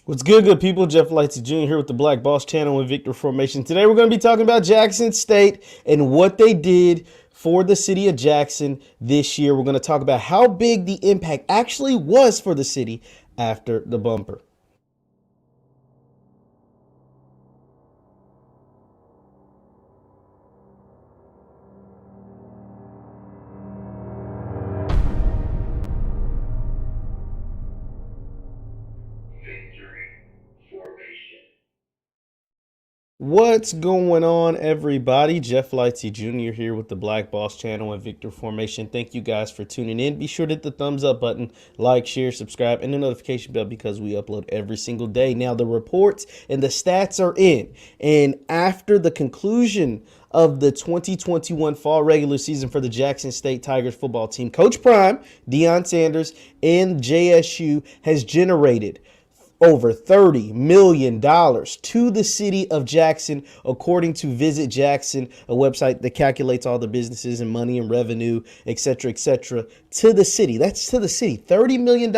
What's good people? Jeff Lightsy Jr. here with the Black Boss Channel and Victor Formation. Today we're going to be talking about Jackson State and what they did for the city of Jackson this year. We're going to talk about how big the impact actually was for the city after the bumper. What's going on, everybody? Jeff Lightsy Jr. here with the Black Boss Channel and Victor Formation. Thank you guys for tuning in. Be sure to hit the thumbs up button, like, share, subscribe, and the notification bell because we upload every single day. Now, the reports and the stats are in. And after the conclusion of the 2021 fall regular season for the Jackson State Tigers football team, Coach Prime, Deion Sanders, and JSU has generated over $30 million to the city of Jackson, according to Visit Jackson, a website that calculates all the businesses and money and revenue, etc., to the city. That's to the city. $30 million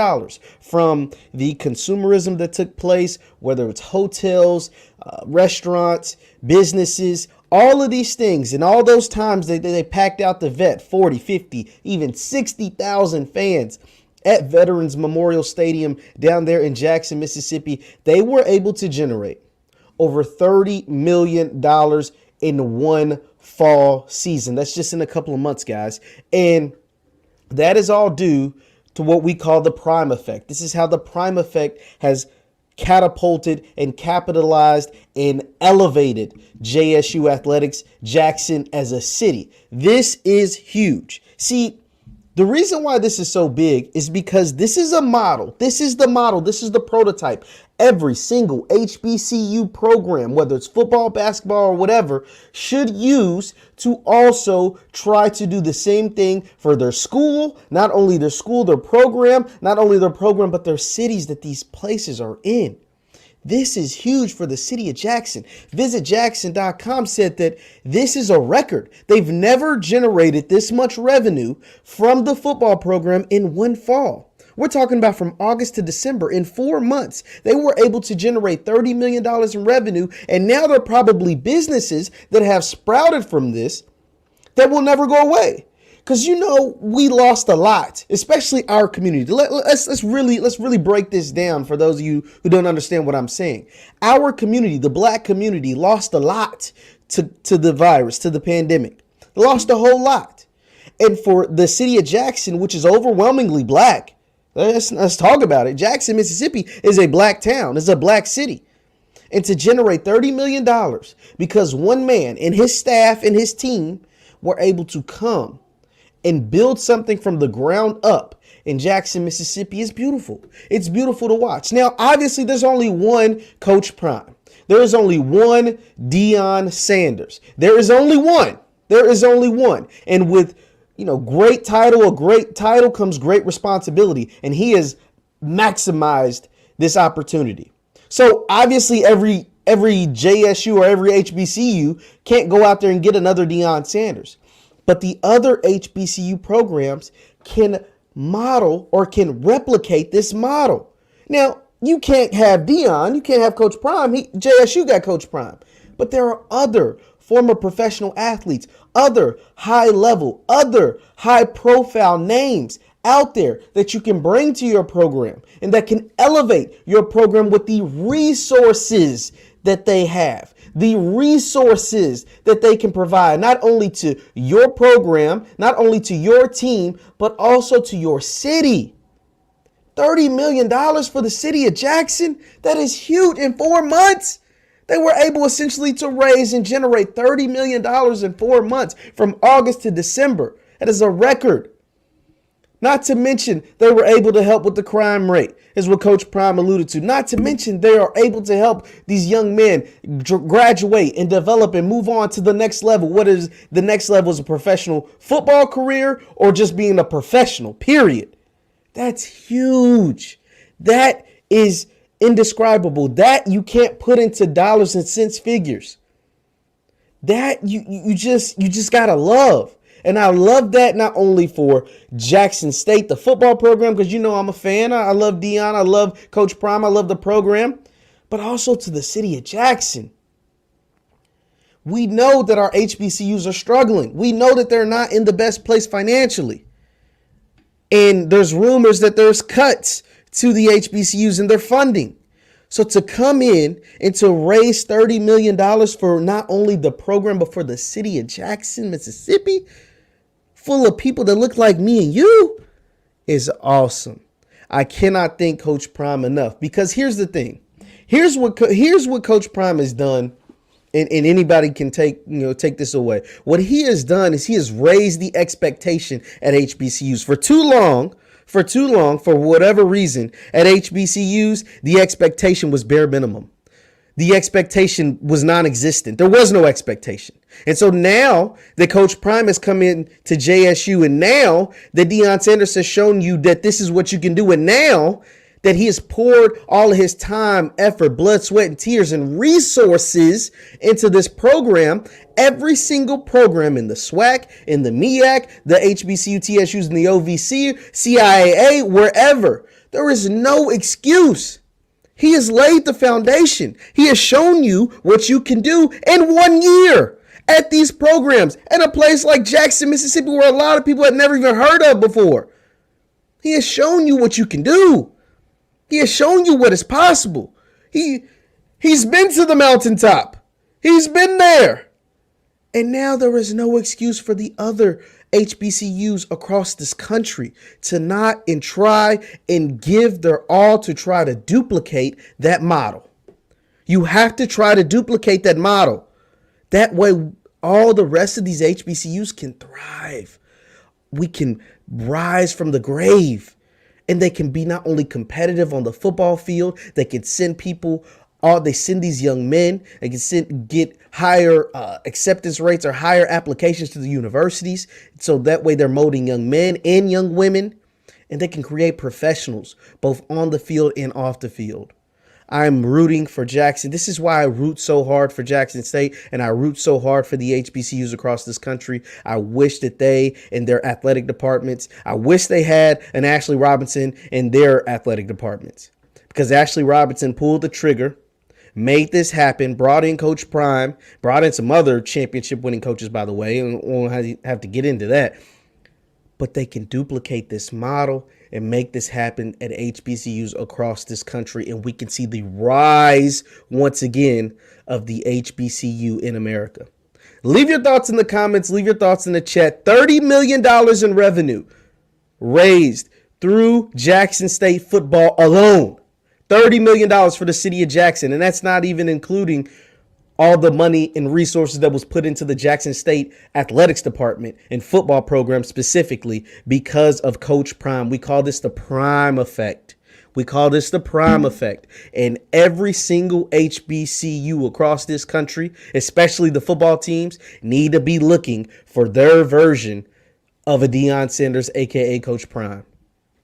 from the consumerism that took place, whether it's hotels, restaurants, businesses, all of these things. And all those times they packed out the vet, 40, 50, even 60,000 fans at Veterans Memorial Stadium down there in Jackson, Mississippi. They were able to generate over $30 million in one fall season. That's just in a couple of months, guys. And that is all due to what we call the prime effect. This is how the prime effect has catapulted and capitalized and elevated JSU athletics, Jackson as a city. This is huge. See, the reason why this is so big is because this is a model. This is the model. This is the prototype. Every single HBCU program, whether it's football, basketball, or whatever, should use to also try to do the same thing for their school, not only their school, their program, not only their program, but their cities that these places are in. This is huge for the city of Jackson. VisitJackson.com said that this is a record. They've never generated this much revenue from the football program in one fall. We're talking about from August to December. In 4 months, they were able to generate $30 million in revenue, and now there are probably businesses that have sprouted from this that will never go away. Because, we lost a lot, especially our community. Let's really break this down for those of you who don't understand what I'm saying. Our community, the black community, lost a lot to the virus, to the pandemic. They lost a whole lot. And for the city of Jackson, which is overwhelmingly black, let's talk about it. Jackson, Mississippi is a black town. It's a black city. And to generate $30 million because one man and his staff and his team were able to come and build something from the ground up in Jackson, Mississippi is beautiful. It's beautiful to watch. Now, obviously, there's only one Coach Prime. There is only one Deion Sanders. There is only one. There is only one. And with, a great title comes great responsibility. And he has maximized this opportunity. So obviously, every JSU or every HBCU can't go out there and get another Deion Sanders. But the other HBCU programs can model or can replicate this model. Now, you can't have Deion, you can't have Coach Prime. JSU got Coach Prime. But there are other former professional athletes, other high-level, other high-profile names out there that you can bring to your program and that can elevate your program with the resources that they have. The resources that they can provide, not only to your program, not only to your team, but also to your city. $30 million for the city of Jackson. That is huge. In 4 months, they were able essentially to raise and generate $30 million in 4 months from August to December. That is a record. Not to mention, they were able to help with the crime rate, is what Coach Prime alluded to. Not to mention, they are able to help these young men graduate and develop and move on to the next level. What is the next level? Is a professional football career or just being a professional, period. That's huge. That is indescribable. That you can't put into dollars and cents figures. That you just gotta love. And I love that not only for Jackson State, the football program, because I'm a fan. I love Deion. I love Coach Prime. I love the program. But also to the city of Jackson. We know that our HBCUs are struggling. We know that they're not in the best place financially. And there's rumors that there's cuts to the HBCUs in their funding. So to come in and to raise $30 million for not only the program, but for the city of Jackson, Mississippi, full of people that look like me and you, is awesome. I cannot thank Coach Prime enough, because here's the thing. Here's what Coach Prime has done, and anybody can take this away. What he has done is he has raised the expectation at HBCUs. For too long, for whatever reason, at HBCUs, the expectation was bare minimum. The expectation was non-existent. There was no expectation. And so now that Coach Prime has come in to JSU, and now that Deion Sanders has shown you that this is what you can do, and now that he has poured all of his time, effort, blood, sweat, and tears and resources into this program, every single program in the SWAC, in the MEAC, the HBCU, TSUs, and the OVC, CIAA, wherever, there is no excuse. He has laid the foundation. He has shown you what you can do in 1 year at these programs, at a place like Jackson, Mississippi, where a lot of people had never even heard of before. He has shown you what you can do. He has shown you what is possible. He's been to the mountaintop. He's been there. And now there is no excuse for the other HBCUs across this country to not and try and give their all to try to duplicate that model. You have to try to duplicate that model. That way, all the rest of these HBCUs can thrive. We can rise from the grave. And they can be not only competitive on the football field, they can send people, they send these young men, they can get higher acceptance rates or higher applications to the universities. So that way they're molding young men and young women, and they can create professionals both on the field and off the field. I'm rooting for Jackson. This is why I root so hard for Jackson State, and I root so hard for the HBCUs across this country. I wish that they and their athletic departments, I wish they had an Ashley Robinson in their athletic departments, because Ashley Robinson pulled the trigger, made this happen, brought in Coach Prime, brought in some other championship winning coaches, by the way, and we won't have to get into that. But they can duplicate this model and make this happen at HBCUs across this country. And we can see the rise once again of the HBCU in America. Leave your thoughts in the comments. Leave your thoughts in the chat. $30 million in revenue raised through Jackson State football alone. $30 million for the city of Jackson. And that's not even including all the money and resources that was put into the Jackson State athletics department and football program specifically because of Coach Prime. We call this the Prime effect. And every single HBCU across this country, especially the football teams, need to be looking for their version of a Deion Sanders, a.k.a. Coach Prime.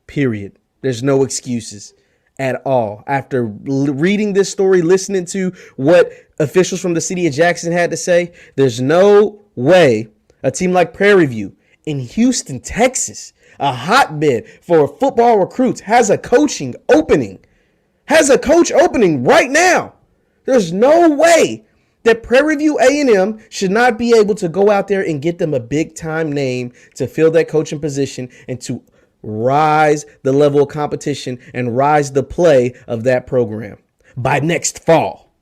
Period. There's no excuses at all. After reading this story, listening to what officials from the city of Jackson had to say, there's no way a team like Prairie View in Houston, Texas, a hotbed for football recruits, has a coach opening right now. There's no way that Prairie View A&M should not be able to go out there and get them a big time name to fill that coaching position and to rise the level of competition and rise the play of that program by next fall.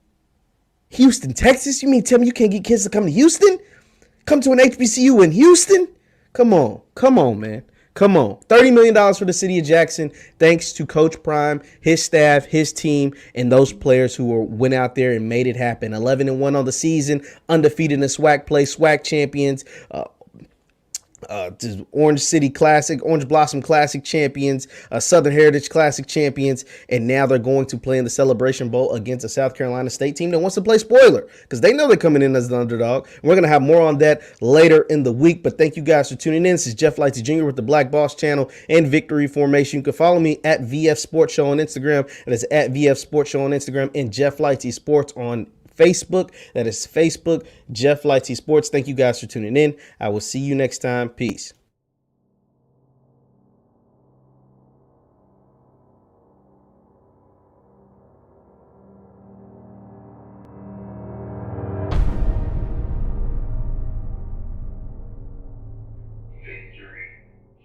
Houston, Texas? You mean tell me you can't get kids to come to Houston? Come to an HBCU in Houston? Come on, man. Come on. $30 million for the city of Jackson, thanks to Coach Prime, his staff, his team, and those players who went out there and made it happen. 11-1 on the season, undefeated in the SWAC play, SWAC champions, Orange City Classic, Orange Blossom Classic champions, Southern Heritage Classic champions, and now they're going to play in the Celebration Bowl against a South Carolina State team that wants to play spoiler because they know they're coming in as the underdog. And we're going to have more on that later in the week, but thank you guys for tuning in. This is Jeff Lightsy Jr. with the Black Boss Channel and Victory Formation. You can follow me at VF Sports Show on Instagram. That is at VF Sports Show on Instagram and Jeff Lightsy Sports on Facebook. That is Facebook, Jeff Lightsy Sports. Thank you guys for tuning in. I will see you next time. Peace.